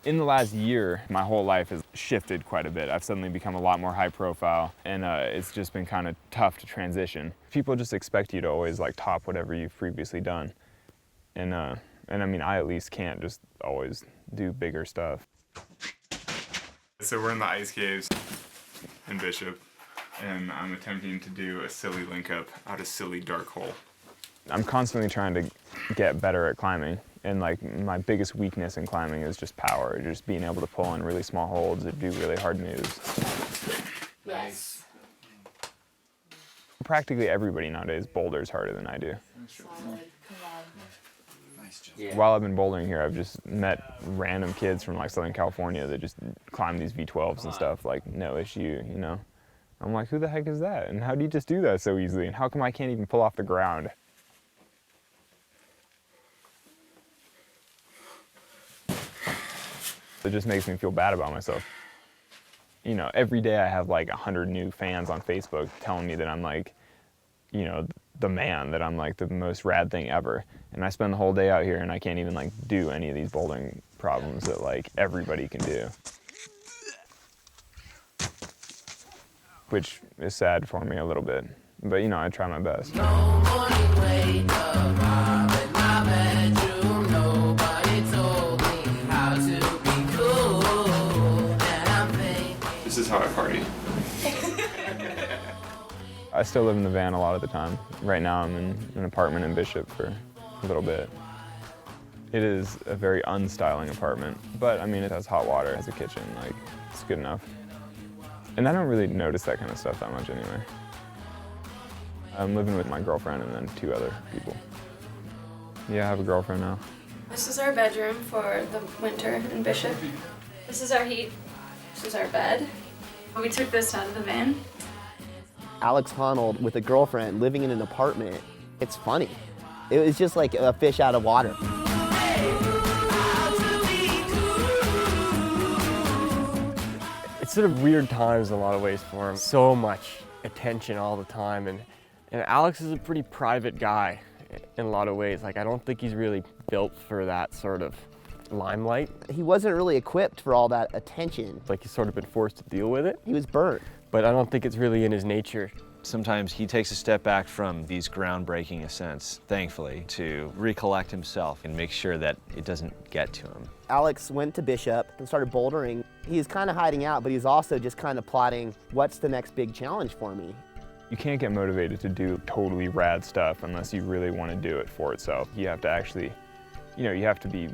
In the last year, my whole life has shifted quite a bit. I've suddenly become a lot more high profile, and it's just been kind of tough to transition. People just expect you to always like top whatever you've previously done. And I mean, I at least can't just always do bigger stuff. So we're in the ice caves in Bishop, and I'm attempting to do a silly link up out of silly dark hole. I'm constantly trying to get better at climbing, and like my biggest weakness in climbing is just power, just being able to pull in really small holds and do really hard moves. Yes. Practically everybody nowadays boulders harder than I do. Solid. Come on. Nice job. Yeah. While I've been bouldering here, I've just met random kids from like Southern California that just climb these V12s and stuff, like no issue, you know? I'm like, who the heck is that? And how do you just do that so easily? And how come I can't even pull off the ground? It just makes me feel bad about myself. You know, every day I have like 100 new fans on Facebook telling me that I'm like, you know, the man, that I'm like the most rad thing ever. And I spend the whole day out here and I can't even like do any of these bouldering problems that like everybody can do. Which is sad for me a little bit. But you know, I try my best. This is how I party. I still live in the van a lot of the time. Right now I'm in an apartment in Bishop for a little bit. It is a very unstyling apartment, but I mean it has hot water, it has a kitchen, like it's good enough. And I don't really notice that kind of stuff that much anyway. I'm living with my girlfriend and then 2 other people. Yeah, I have a girlfriend now. This is our bedroom for the winter in Bishop. This is our heat. This is our bed. We took this out of the van. Alex Honnold with a girlfriend living in an apartment, it's funny. It was just like a fish out of water. It's sort of weird times in a lot of ways for him. So much attention all the time, and Alex is a pretty private guy in a lot of ways. Like, I don't think he's really built for that sort of limelight. He wasn't really equipped for all that attention. Like, he's sort of been forced to deal with it. He was burnt. But I don't think it's really in his nature. Sometimes he takes a step back from these groundbreaking ascents, thankfully, to recollect himself and make sure that it doesn't get to him. Alex went to Bishop and started bouldering. He's kind of hiding out, but he's also just kind of plotting, what's the next big challenge for me? You can't get motivated to do totally rad stuff unless you really want to do it for itself. You have to actually, you know, you have to be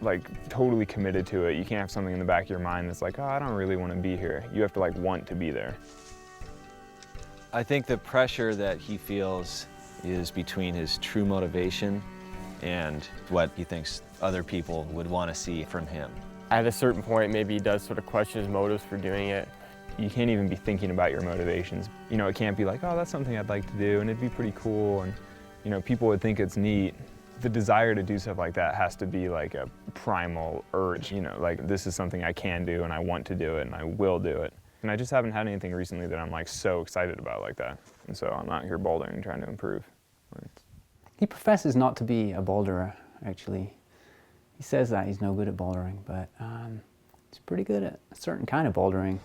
like totally committed to it. You can't have something in the back of your mind that's like, oh, I don't really want to be here. You have to like want to be there. I think the pressure that he feels is between his true motivation and what he thinks other people would want to see from him. At a certain point, maybe he does sort of question his motives for doing it. You can't even be thinking about your motivations. You know, it can't be like, oh, that's something I'd like to do and it'd be pretty cool and, you know, people would think it's neat. The desire to do stuff like that has to be like a primal urge, you know, like this is something I can do and I want to do it and I will do it. And I just haven't had anything recently that I'm like so excited about like that. And so I'm out here bouldering and trying to improve. He professes not to be a boulderer, actually. He says that he's no good at bouldering, but he's pretty good at a certain kind of bouldering.